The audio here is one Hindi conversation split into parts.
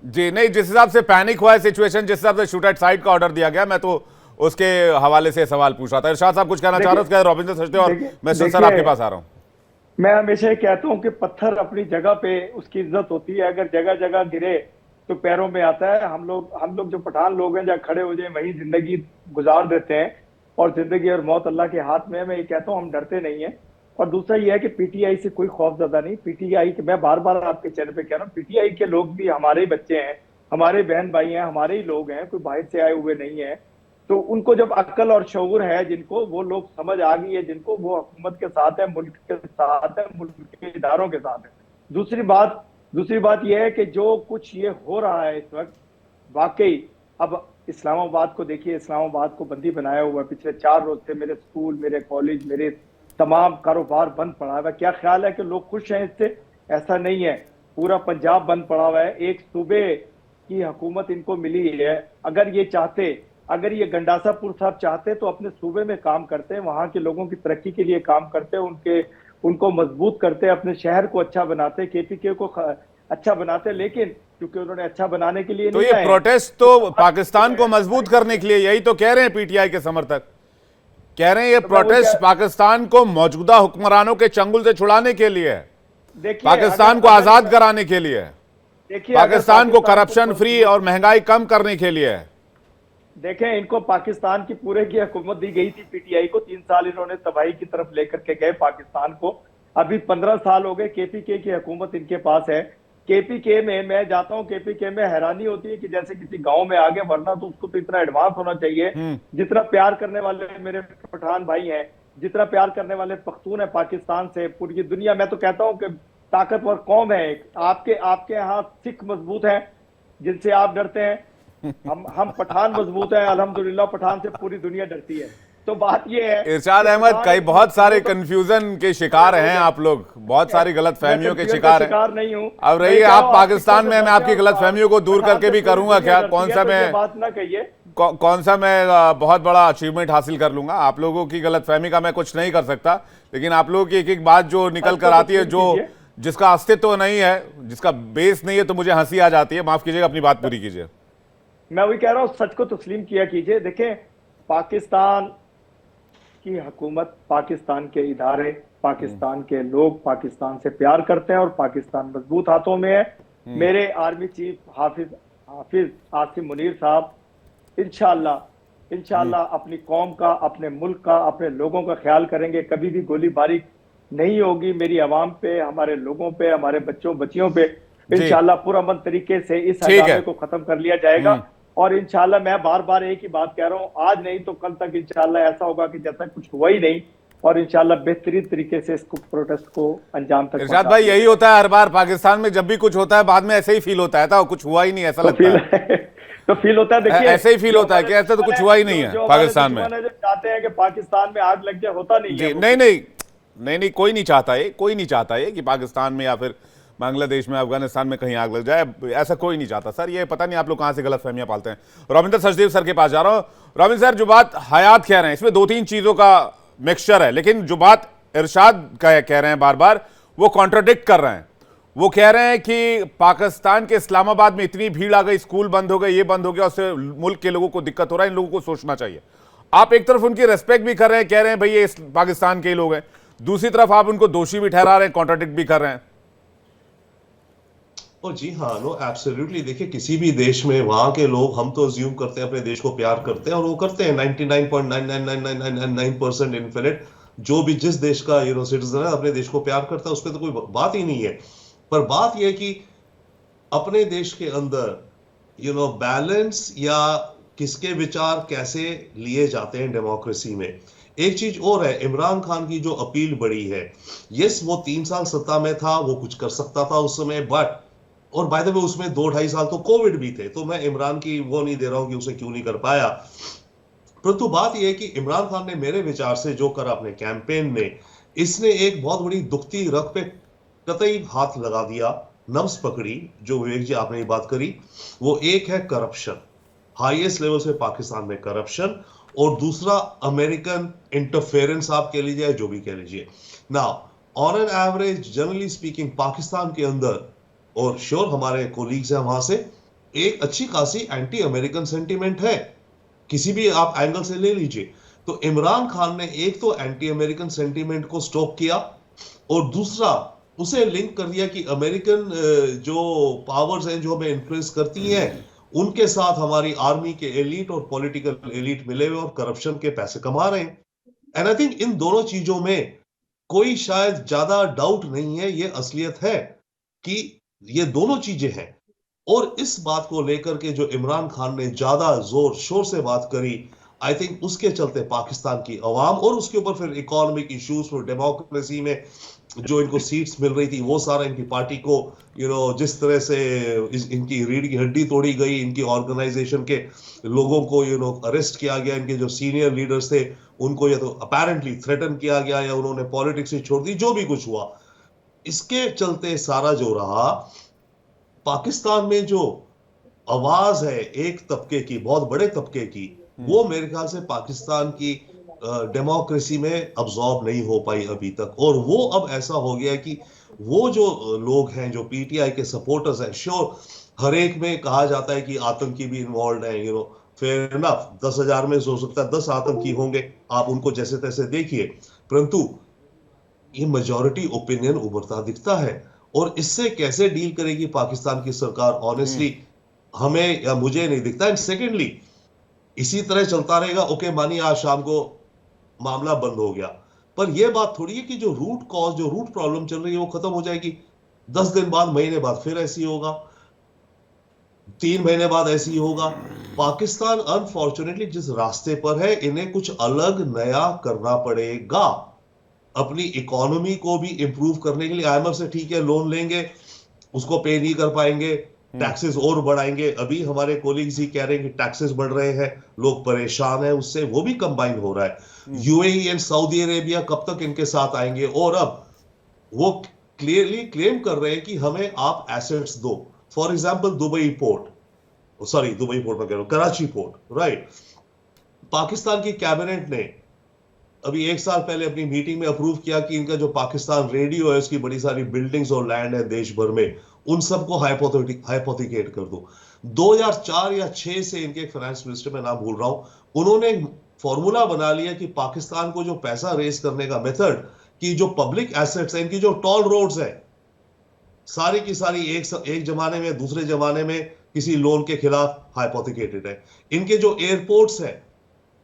जी नहीं, जिस हिसाब से पैनिक हुआ है सिचुएशन, जिस हिसाब से शूट एट साइट का ऑर्डर दिया गया, मैं तो उसके हवाले से सवाल पूछ रहा था। इरशाद साहब कुछ कहना चाह रहे हो, देखिए उसके बाद रॉबिन सचदेव और देखिए मैं सर देखिए आपके पास आ रहा हूँ। मैं हमेशा ये कहता हूँ कि पत्थर अपनी जगह पे उसकी इज्जत होती है, अगर जगह जगह गिरे तो पैरों में आता है। हम लोग जो पठान लोग हैं, जहाँ खड़े हो जाए वहीं जिंदगी गुजार देते हैं, और जिंदगी और मौत अल्लाह के हाथ में है। मैं ये कहता हूँ हम डरते नहीं है। और दूसरा ये है कि पीटीआई से कोई खौफ ज्यादा नहीं। पीटीआई के, मैं बार बार आपके चैनल पे कह रहा हूँ, पीटीआई के लोग भी हमारे ही बच्चे हैं, हमारे बहन भाई हैं, हमारे ही लोग हैं, कोई बाहर से आए हुए नहीं है। तो उनको जब अक्ल और शऊर है, जिनको वो लोग समझ आ गई है, जिनको वो हुकूमत के साथ है, मुल्क के साथ है, मुल्क के इदारों के साथ है। दूसरी बात यह है कि जो कुछ ये हो रहा है इस वक्त, वाकई अब इस्लामाबाद को देखिए, इस्लामाबाद को बंदी बनाया हुआ है। पिछले 4 रोज से मेरे स्कूल, मेरे कॉलेज, मेरे तमाम कारोबार बंद पड़ा हुआ है। क्या ख्याल है कि लोग खुश हैं इससे? ऐसा नहीं है। पूरा पंजाब बंद पड़ा हुआ है। एक सूबे की हुकूमत इनको मिली है। अगर ये गंडासापुर साहब चाहते तो अपने सूबे में काम करते, वहां के लोगों की तरक्की के लिए काम करते, उनको मजबूत करते, अपने शहर को अच्छा बनाते, केपीके को अच्छा बनाते। लेकिन क्योंकि उन्होंने अच्छा बनाने के लिए तो नहीं ये आए हैं, प्रोटेस्ट तो तो आज पाकिस्तान को मजबूत करने के लिए, यही तो कह रहे हैं पीटीआई के समर्थक। कह रहे हैं ये तो मैं वही प्रोटेस्ट कह पाकिस्तान को मौजूदा हुक्मरानों के चंगुल से छुड़ाने के लिए है, देखिए, अगर पाकिस्तान को अगर आजाद कराने के लिए है, देखिए अगर पाकिस्तान को पाकिस्तान को करप्शन फ्री मजबूत, और महंगाई कम करने के लिए है। देखें, इनको पाकिस्तान की पूरे की हुकूमत दी गई थी। पीटीआई को 3 साल इन्होंने तबाही की तरफ लेकर के गए पाकिस्तान को। अभी 15 साल हो गए, केपीके की हुकूमत इनके पास है। केपीके में मैं जाता हूँ, केपीके में हैरानी होती है कि जैसे किसी गांव में आगे, वरना तो उसको तो इतना एडवांस होना चाहिए। हम्म। जितना प्यार करने वाले मेरे पठान भाई हैं, जितना प्यार करने वाले पख्तून है पाकिस्तान से, पूरी दुनिया, मैं तो कहता हूँ कि ताकतवर कौम है एक। आपके आपके यहाँ सिख मजबूत है जिनसे आप डरते हैं। हम पठान मजबूत है, अल्हम्दुलिल्लाह। पठान से पूरी दुनिया डरती है। तो बात यह है इरशाद कि अहमद, पठान कई एक बहुत सारे मजबूत, कंफ्यूजन के शिकार हैं आप लोग, बहुत सारी गलत मैं फहमियों के कंफ्यूजन का शिकार हैं। शिकार नहीं हूं। अब मैं रहिए कह रहा आप हूं, आप सिखों पाकिस्तान से में, मैं डरते आपकी हैं गलत और फहमियों को दूर पठान करके से भी पूरी करूंगा दुनिया क्या, डरती है। तो ये बात ना कहिए। कौन सा मैं बहुत बड़ा अचीवमेंट हासिल कर लूंगा। आप लोगों की गलत फहमी का मैं कुछ नहीं कर सकता, लेकिन आप लोगों की एक एक बात जो निकल सच कर को आती है, तस्लीम जो कीजिए। जिसका अस्तित्व नहीं है, जिसका बेस नहीं है, तो मुझे हंसी आ जाती है। माफ कीजिएगा, अपनी बात पूरी कीजिए। मैं वही कह रहा हूं, सच को तस्लीम किया कीजिए। देखें, पाकिस्तान की हुकूमत, पाकिस्तान के इदारे, पाकिस्तान के लोग पाकिस्तान से प्यार करते हैं और पाकिस्तान मजबूत हाथों में है। मेरे आर्मी चीफ हाफिज हाफिज आसिम मुनीर साहब इंशाअल्लाह इंशाअल्लाह अपनी कौम का, अपने मुल्क का, अपने लोगों का ख्याल करेंगे। कभी भी गोलीबारी नहीं होगी मेरी आवाम पे, हमारे लोगों पे, हमारे बच्चों बच्चियों पे। जी इंशाअल्लाह पुरअमन तरीके से इस ठीक हंगामे है। को खत्म कर लिया जाएगा। और इंशाअल्लाह, मैं बार बार एक ही बात कह रहा हूं, आज नहीं तो कल तक इंशाअल्लाह ऐसा होगा कि जैसा कुछ हुआ ही नहीं। और इंशाअल्लाह बेहतरीन तरीके से इसको, प्रोटेस्ट को अंजाम तक इरशाद पहुंचा भाई, दिया यही जाएगा। होता है हर बार पाकिस्तान में, जब भी कुछ होता है बाद में ऐसे ही फील होता है, था कुछ हुआ ही नहीं ऐसा तो लगता फील है। तो फील होता है। देखिए, ऐसे ही फील जो होता है हमारे कि ऐसा तो दुश्मन कुछ है, हुआ ही नहीं जो है जो हमारे पाकिस्तान में। दुश्मन है, जो चाहते हैं कि पाकिस्तान में आग लग जाए, होता नहीं है जी वो नहीं कुछ। नहीं नहीं नहीं, कोई नहीं चाहता ये, कोई नहीं चाहता ये कि पाकिस्तान में या फिर बांग्लादेश में, अफगानिस्तान में कहीं आग लग जाए। ऐसा कोई नहीं चाहता सर। ये पता नहीं आप लोग कहां से गलत फहमियां पालते हैं। रविंदर सचदेव सर के पास जा रहा हूं। रविंदर सर, जो बात हयात कह रहे हैं, इसमें 2-3 चीजों का मिक्सचर है, लेकिन जो बात इरशाद कह रहे हैं बार बार, वो कॉन्ट्रोडिक्ट कर रहे हैं। वो कह रहे हैं कि पाकिस्तान के इस्लामाबाद में इतनी भीड़ आ गई, स्कूल बंद हो गए, ये बंद हो गया, उससे मुल्क के लोगों को दिक्कत हो रहा है, इन लोगों को सोचना चाहिए। आप एक तरफ उनकी रेस्पेक्ट भी कर रहे हैं, कह रहे हैं भाई ये पाकिस्तान के ही लोग हैं, दूसरी तरफ आप उनको दोषी भी ठहरा रहे हैं, कॉन्ट्राडिक्ट भी कर रहे हैं। और जी हाँ, नो एब्सोल्युटली। देखिए, किसी भी देश में वहां के लोग, हम तो अज्यूम करते हैं अपने देश को प्यार करते हैं, और वो करते हैं 99.99999% इनफिनिट। जो भी जिस देश का सिटीजन है अपने देश को प्यार करता है, उस पर तो कोई बात ही नहीं है। पर बात यह है कि अपने देश के अंदर बैलेंस या किसके विचार कैसे लिए जाते हैं डेमोक्रेसी में। एक चीज और है, इमरान खान की जो अपील बड़ी है, यस वो 3 साल सत्ता में था, वो कुछ कर सकता था उस समय, बट और बाय द वे उसमें 2-2.5 साल तो कोविड भी थे, तो मैं इमरान की वो नहीं दे रहा हूं कि उसे क्यों नहीं कर पाया। परंतु बात यह है कि इमरान खान ने मेरे विचार से जो करा अपने कैंपेन में, इसने एक बहुत बड़ी दुखती रग पे कतई हाथ लगा दिया, नब्ज पकड़ी। जो विवेक जी आपने ये बात करी, वो एक है करप्शन, हाईएस्ट लेवल से पाकिस्तान में करप्शन, और दूसरा अमेरिकन इंटरफेरेंस आप कह लीजिए, जो भी कह लीजिए। Now on an average, generally speaking, Pakistan के अंदर, और श्योर हमारे कोलीग्स हैं वहां से, एक अच्छी खासी एंटी अमेरिकन सेंटिमेंट है, किसी भी आप एंगल से ले लीजिए। तो इमरान खान ने एक तो एंटी अमेरिकन सेंटिमेंट को स्टॉप किया, और दूसरा उसे लिंक कर दिया कि अमेरिकन जो पावर्स हैं जो हमें इन्फ्लुएंस करती हैं, उनके साथ हमारी आर्मी के एलीट और पॉलिटिकल एलीट मिले हुए और करप्शन के पैसे कमा रहे हैं। एंड आई थिंक इन दोनों चीजों में कोई शायद ज्यादा डाउट नहीं है, ये असलियत है कि ये दोनों चीजें हैं। और इस बात को लेकर के जो इमरान खान ने ज्यादा जोर शोर से बात करी, आई थिंक उसके चलते पाकिस्तान की अवाम और उसके ऊपर फिर इकोनॉमिक इश्यूज और डेमोक्रेसी में जो इनको सीट्स मिल रही थी वो सारा इनकी पार्टी को जिस तरह से इनकी रीढ़ की हड्डी तोड़ी गई, इनकी ऑर्गेनाइजेशन के लोगों को अरेस्ट किया गया, इनके जो सीनियर लीडर्स थे उनको या तो अपेरेंटली थ्रेटन किया गया या उन्होंने पॉलिटिक्स ही छोड़ दी, जो भी कुछ हुआ, इसके चलते सारा जो रहा, पाकिस्तान में जो आवाज है एक तबके की, बहुत बड़े तबके की, वो मेरे ख्याल से पाकिस्तान की डेमोक्रेसी में अब्सॉर्ब नहीं हो पाई अभी तक। और वो अब ऐसा हो गया कि वो जो लोग हैं जो पीटीआई के सपोर्टर्स हैं, श्योर हर एक में कहा जाता है कि आतंकी भी इन्वॉल्व है, फेयर इनफ, 10,000 में हो सकता है 10 आतंकी होंगे, आप उनको जैसे तैसे देखिए, परंतु ये मेजॉरिटी ओपिनियन उभरता दिखता है। और इससे कैसे डील करेगी पाकिस्तान की सरकार, ऑनेस्टली हमें या मुझे नहीं दिखता। एंड सेकेंडली, इसी तरह चलता रहेगा, ओके मानिए आज शाम को मामला बंद हो गया, पर यह बात थोड़ी है कि जो रूट कॉज, जो रूट प्रॉब्लम चल रही है वो खत्म हो जाएगी। 10 दिन बाद, महीने बाद फिर ऐसी होगा, 3 महीने बाद ऐसी होगा। पाकिस्तान अनफॉर्चुनेटली जिस रास्ते पर है, इन्हें कुछ अलग नया करना पड़ेगा अपनी इकोनॉमी को भी इंप्रूव करने के लिए। आईएमएफ से ठीक है लोन लेंगे, उसको पे नहीं कर पाएंगे, टैक्सेस और बढ़ाएंगे। अभी हमारे कोलीग्स ही कह रहे हैं कि टैक्सेस बढ़ रहे हैं, लोग परेशान हैं उससे, वो भी कंबाइन हो रहा है। यूएई एंड सऊदी अरेबिया कब तक इनके साथ आएंगे, और अब वो क्लियरली क्लेम कर रहे हैं कि हमें आप एसेट्स दो। फॉर एग्जांपल दुबई पोर्ट में कह रहा हूं, कराची पोर्ट, राइट। पाकिस्तान की कैबिनेट ने अभी 1 साल पहले अपनी मीटिंग में अप्रूव किया कि इनका जो पाकिस्तान रेडियो है, उसकी बड़ी सारी बिल्डिंग्स और लैंड है देश भर में, उन सबको हाइपोथिकेट कर दो। 2004 या 6 से इनके फाइनेंस मिनिस्टर, में नाम भूल रहा हूं, उन्होंने फॉर्मूला बना लिया कि पाकिस्तान को जो पैसा रेस करने का मेथड, कि जो पब्लिक एसेट्स है, इनकी जो टॉल रोड्स है, सारी की सारी एक जमाने में, दूसरे जमाने में किसी लोन के खिलाफ हाइपोथिकेटेड है। इनके जो एयरपोर्ट्स है,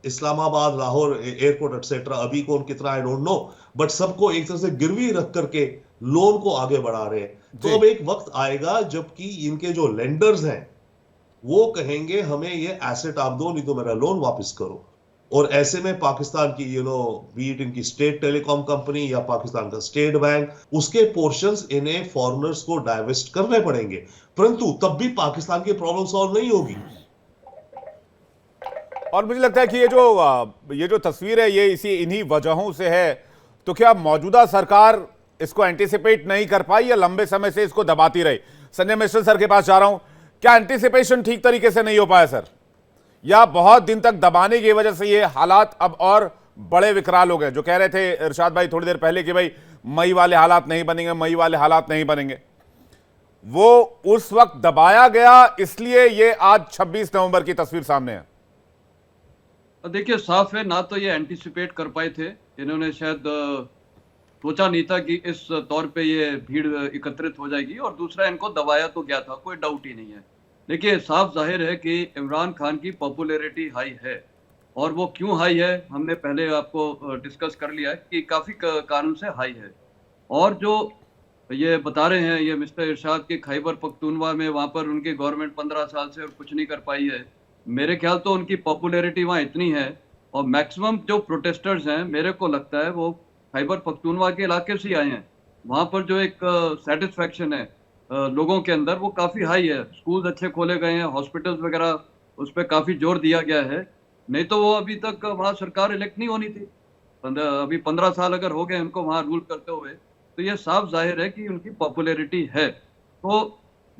इस्लामाबाद, लाहौर एयरपोर्ट एटसेट्रा, अभी कौन कितना आई डोंट नो, बट सबको एक तरह से गिरवी रख करके लोन को आगे बढ़ा रहे हैं। तो अब एक वक्त आएगा जबकि इनके जो लेंडर्स हैं वो कहेंगे हमें ये एसेट आप दो, नहीं तो मेरा लोन वापस करो। और ऐसे में पाकिस्तान की बीट इनकी स्टेट टेलीकॉम कंपनी या पाकिस्तान का स्टेट बैंक, उसके पोर्शंस इन्हें फॉरेनर्स को डाइवेस्ट करने पड़ेंगे, परंतु तब भी पाकिस्तान की प्रॉब्लम सॉल्व नहीं होगी। और मुझे लगता है कि ये जो तस्वीर है, ये इन्हीं वजहों से है। तो क्या मौजूदा सरकार इसको एंटीसिपेट नहीं कर पाई या लंबे समय से इसको दबाती रही? संजय मिश्र सर के पास जा रहा हूं, क्या एंटीसिपेशन ठीक तरीके से नहीं हो पाया सर, या बहुत दिन तक दबाने की वजह से ये हालात अब और बड़े विकराल हो गए? जो कह रहे थे इरशाद भाई थोड़ी देर पहले कि भाई मई वाले हालात नहीं बनेंगे, मई वाले हालात नहीं बनेंगे, वो उस वक्त दबाया गया, इसलिए ये आज 26 नवंबर की तस्वीर सामने है। देखिए, साफ है, ना तो ये एंटीसिपेट कर पाए थे, इन्होंने शायद सोचा नहीं था कि इस तौर पे ये भीड़ एकत्रित हो जाएगी, और दूसरा इनको दबाया तो गया था, कोई डाउट ही नहीं है। देखिए, साफ जाहिर है कि इमरान खान की पॉपुलैरिटी हाई है, और वो क्यों हाई है हमने पहले आपको डिस्कस कर लिया है कि काफ़ी कारण से हाई है। और जो ये बता रहे हैं ये मिस्टर इरशाद के खैबर पख्तूनवा में, वहाँ पर उनकी गवर्नमेंट 15 साल से और कुछ नहीं कर पाई है, मेरे ख्याल तो उनकी पॉपुलैरिटी वहाँ इतनी है, और मैक्सिमम जो प्रोटेस्टर्स हैं मेरे को लगता है वो खैबर पख्तूनवा के इलाके से ही आए हैं। वहाँ पर जो एक सेटिस्फैक्शन है लोगों के अंदर, वो काफ़ी हाई है। स्कूल्स अच्छे खोले गए हैं, हॉस्पिटल्स वगैरह, उस पर काफ़ी जोर दिया गया है। नहीं तो वो अभी तक वहाँ सरकार इलेक्ट नहीं होनी थी। अभी 15 साल अगर हो गए उनको वहाँ रूल करते हुए, तो ये साफ जाहिर है कि उनकी पॉपुलैरिटी है। तो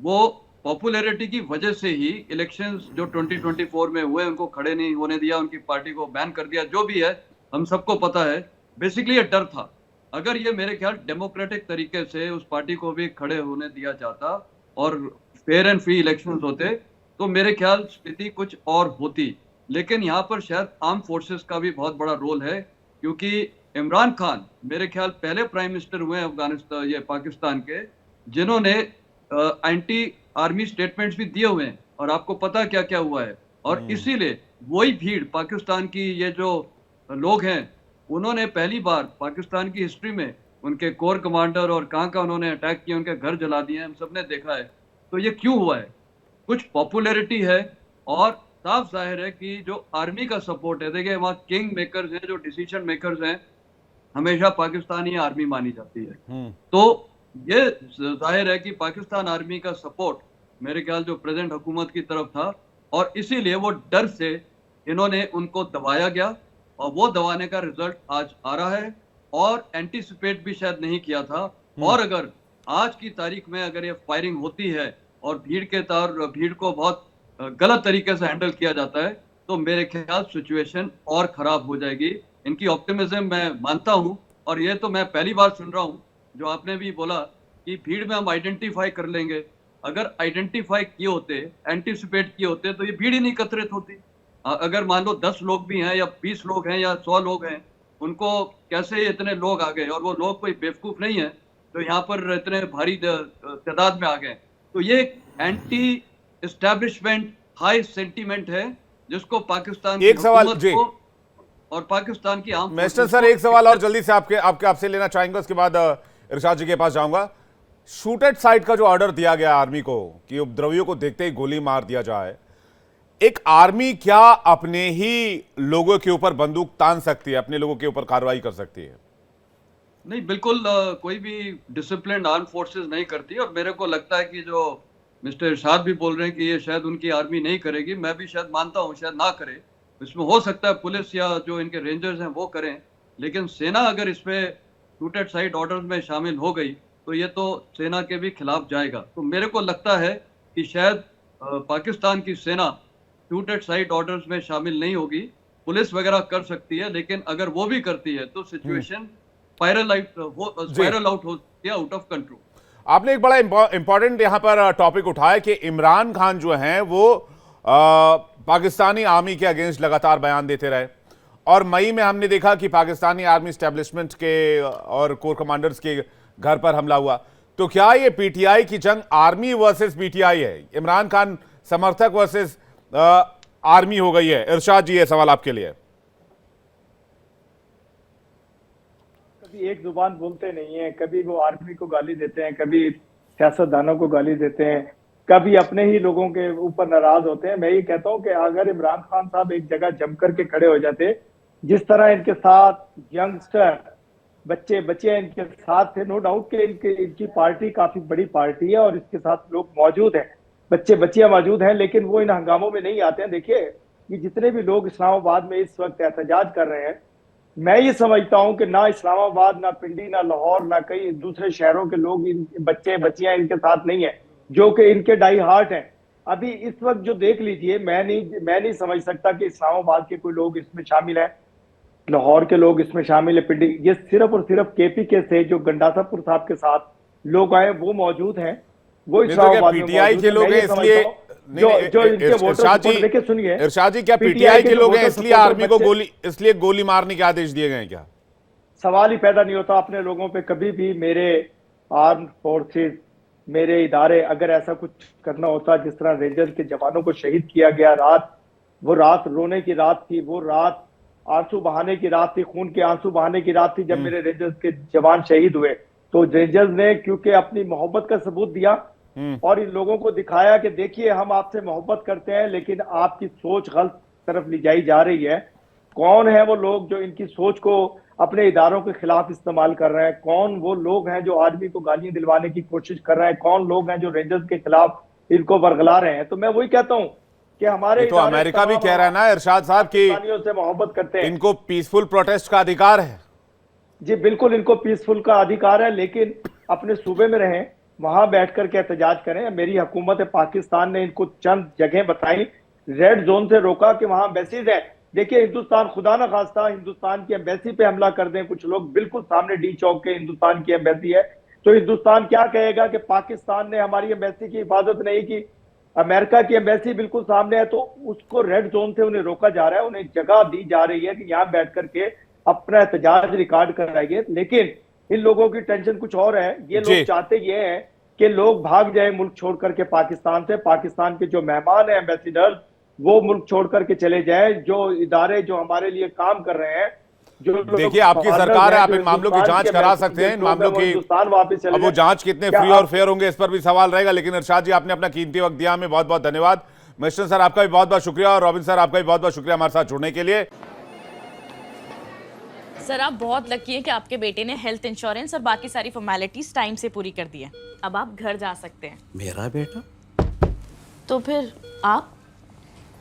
वो पॉपुलैरिटी की वजह से ही इलेक्शंस जो 2024 में हुए उनको खड़े नहीं होने दिया, उनकी पार्टी को बैन कर दिया, जो भी है हम सबको पता है। बेसिकली ये डर था। अगर ये मेरे ख्याल डेमोक्रेटिक तरीके से उस पार्टी को भी खड़े होने दिया जाता और फेयर एंड फ्री इलेक्शंस होते, तो मेरे ख्याल स्थिति कुछ और होती। लेकिन यहाँ पर शायद आर्म फोर्सेस का भी बहुत बड़ा रोल है, क्योंकि इमरान खान मेरे ख्याल पहले प्राइम मिनिस्टर हुए हैं अफगानिस्तान ये पाकिस्तान के, जिन्होंने एंटी आर्मी स्टेटमेंट्स भी दिए हुए हैं, और आपको पता क्या क्या हुआ है। और इसीलिए वही भीड़ पाकिस्तान की ये जो लोग हैं, उन्होंने पहली बार पाकिस्तान की हिस्ट्री में उनके कोर कमांडर और कहाँ उन्होंने अटैक किए, उनके घर जला दिए, हम सबने देखा है। तो ये क्यों हुआ है? कुछ पॉपुलैरिटी है, और साफ जाहिर है कि जो आर्मी का सपोर्ट है, देखिए वहाँ किंग मेकर्स हैं, जो डिसीजन मेकर्स हैं, हमेशा पाकिस्तानी आर्मी मानी जाती है। तो ये जाहिर है कि पाकिस्तान आर्मी का सपोर्ट मेरे ख्याल जो प्रेजेंट हुकूमत की तरफ था, और इसीलिए वो डर से इन्होंने उनको दबाया गया, और वो दबाने का रिजल्ट आज आ रहा है, और एंटीसिपेट भी शायद नहीं किया था। और अगर आज की तारीख में अगर ये फायरिंग होती है और भीड़ को बहुत गलत तरीके से हैंडल किया जाता है, तो मेरे ख्याल सिचुएशन और खराब हो जाएगी। इनकी ऑप्टिमिज्म मैं मानता हूं, और ये तो मैं पहली बार सुन रहा हूं जो आपने भी बोला कि भीड़ में हम आइडेंटिफाई कर लेंगे। अगर आइडेंटिफाई किए होते, एंटीसिपेट किए होते, तो ये भीड़ ही नहीं एकत्रित होती। अगर मान लो 10 लोग भी हैं या 20 लोग हैं या 100 लोग हैं, उनको कैसे इतने लोग आ गए, और वो लोग कोई बेवकूफ नहीं है तो यहाँ पर इतने भारी तादाद में आ गए। तो ये एंटी एस्टैब्लिशमेंट हाई सेंटीमेंट है, जिसको पाकिस्तान एक सवाल जी, और पाकिस्तान की आम मिस्टर सर एक सवाल और जल्दी से आपसे लेना चाहेंगे, उसके बाद इरशाद जी के पास जाऊंगा। शूट एट साइट का जो ऑर्डर दिया गया आर्मी को कि उपद्रवियों को देखते ही गोली मार दिया जाए, एक आर्मी क्या अपने ही लोगों के ऊपर बंदूक तान सकती है, अपने लोगों के ऊपर कार्रवाई कर सकती है? नहीं, बिल्कुल कोई भी डिसिप्लिन आर्म फोर्सेस नहीं करती, और मेरे को लगता है कि जो मिस्टर इरशाद भी बोल रहे हैं कि ये शायद उनकी आर्मी नहीं करेगी, मैं भी शायद मानता हूँ शायद ना करे। इसमें हो सकता है पुलिस या जो इनके रेंजर्स हैं वो करें, लेकिन सेना अगर इसमें शूट एट साइट ऑर्डर में शामिल हो गई तो ये तो सेना के भी खिलाफ जाएगा। तो मेरे को लगता है कि शायद पाकिस्तान की सेना शूट एट साइट ऑर्डर्स में शामिल नहीं होगी। पुलिस वगैरह कर सकती है, लेकिन अगर वो भी करती है तो सिचुएशन स्पाइरल आउट होती है, आउट ऑफ कंट्रोल। आपने एक बड़ा इंपॉर्टेंट यहां पर टॉपिक उठाया कि इमरान खान जो हैं वो पाकिस्तानी आर्मी के अगेंस्ट लगातार बयान देते रहे, और मई में हमने देखा कि पाकिस्तानी आर्मी एस्टेब्लिशमेंट के और कोर कमांडर्स के घर पर हमला हुआ। तो क्या ये पीटीआई की जंग आर्मी वर्सेस पीटीआई है, इमरान खान समर्थक वर्सेस आर्मी हो गई है? इरशाद जी ये सवाल आपके लिए। कभी एक जुबान बोलते नहीं है, कभी वो आर्मी को गाली देते हैं, कभी सियासतदानों को गाली देते हैं, कभी अपने ही लोगों के ऊपर नाराज होते हैं। मैं ये कहता हूं कि अगर इमरान खान साहब एक जगह जम करके खड़े हो जाते, जिस तरह इनके साथ यंगस्टर बच्चे इनके साथ थे, नो डाउट कि इनकी पार्टी काफी बड़ी पार्टी है और इसके साथ लोग मौजूद हैं, बच्चियां मौजूद हैं, लेकिन वो इन हंगामों में नहीं आते हैं। देखिए कि जितने भी लोग इस्लामाबाद में इस वक्त एहतजाज कर रहे हैं, मैं ये समझता हूं कि ना इस्लामाबाद, ना पिंडी, ना लाहौर, ना कई दूसरे शहरों के लोग बच्चियां इनके साथ नहीं है, जो कि इनके डाई हार्ट हैं। अभी इस वक्त जो देख लीजिए, मैं नहीं समझ सकता कि इस्लामाबाद के कोई लोग इसमें शामिल हैं, लाहौर के लोग इसमें शामिल है, पिंडी, ये सिर्फ और सिर्फ केपी के से जो गंडासापुर साहब के साथ लोग आए वो मौजूद हैं, वो इस्लामाबाद में पीटीआई के लोग हैं इसलिए जो इनके वोटर, देखिए सुनिए इरशाद जी, क्या पीटीआई के लोग हैं इसलिए आर्मी को गोली मारने के आदेश दिए गए? क्या सवाल ही पैदा नहीं होता अपने लोगों पे कभी भी। मेरे आर्म फोर्सेस, मेरे इदारे अगर ऐसा कुछ करना होता, जिस तरह रेंजर्स के जवानों को शहीद किया गया, वो रात रोने की रात थी, वो रात आंसू बहाने की रात थी, खून के आंसू बहाने की रात थी जब मेरे रेंजर्स के जवान शहीद हुए। तो रेंजर्स ने क्योंकि अपनी मोहब्बत का सबूत दिया और इन लोगों को दिखाया कि देखिए हम आपसे मोहब्बत करते हैं, लेकिन आपकी सोच गलत तरफ ले जाई जा रही है। कौन है वो लोग जो इनकी सोच को अपने इदारों के खिलाफ इस्तेमाल कर रहे हैं? कौन वो लोग हैं जो आर्मी को गालियां दिलवाने की कोशिश कर रहे हैं? कौन लोग हैं जो रेंजर्स के खिलाफ इनको बरगला रहे हैं? तो मैं वही कहता हूं कि हमारे तो अमेरिका भी कह रहा है ना इरशाद साहब कि से मोहब्बत करते हैं, इनको पीसफुल प्रोटेस्ट का अधिकार है। जी बिल्कुल, इनको पीसफुल का अधिकार है, लेकिन अपने सूबे में रहें, वहां बैठकर के एहतजाज करें। मेरी हुकूमत पाकिस्तान ने इनको चंद जगह बताई, रेड जोन से रोका कि वहां एम्बेसीज है। देखिए हिंदुस्तान, खुदा ना खास्ता हिंदुस्तान की एम्बेसी पे हमला कर दें कुछ लोग, बिल्कुल सामने डी चौक के हिंदुस्तान की एम्बेसी है, तो हिंदुस्तान क्या कहेगा कि पाकिस्तान ने हमारी एम्बेसी की हिफाजत नहीं की? अमेरिका की एम्बेसी बिल्कुल सामने है, तो उसको रेड जोन से उन्हें रोका जा रहा है, उन्हें जगह दी जा रही है कि यहाँ बैठ करके अपना एहतजाज रिकॉर्ड कराइए। लेकिन इन लोगों की टेंशन कुछ और है। ये जी। लोग चाहते ये हैं कि लोग भाग जाए मुल्क छोड़ करके पाकिस्तान से, पाकिस्तान के जो मेहमान हैं एम्बेसडर वो मुल्क छोड़ करके चले जाए, जो इदारे जो हमारे लिए काम कर रहे हैं, जो लोग देखिए आपकी foreigners सरकार है, हैं, आप जो इन मामलों की हिंदुस्तान जांच के करा महसूस सकते हैं, इन लोग हैं, मामलों वो की। हिंदुस्तान वापस चले अब वो जाएं। जांच कितने क्या फ्री और आप- फेयर होंगे इस पर भी सवाल रहेगा, लेकिन इरशाद जी आपने अपना कीमती वक्त दिया, हमें बहुत बहुत धन्यवाद। मिस्टर सर आपका भी बहुत बहुत शुक्रिया, और रॉबिन सर आपका भी बहुत बहुत शुक्रिया हमारे साथ जुड़ने के लिए। सर आप बहुत लकी हैं कि आपके बेटे ने हेल्थ इंश्योरेंस और बाकी सारी फॉर्मेलिटीज टाइम से पूरी कर दी है। अब आप घर जा सकते हैं। मेरा बेटा? तो फिर आप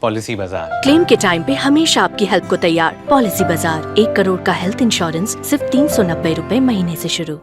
पॉलिसी बाजार। क्लेम के टाइम पे हमेशा आपकी हेल्प को तैयार। पॉलिसी बाजार, 1 करोड़ का हेल्थ इंश्योरेंस सिर्फ 390 रुपए महीने से शुरू।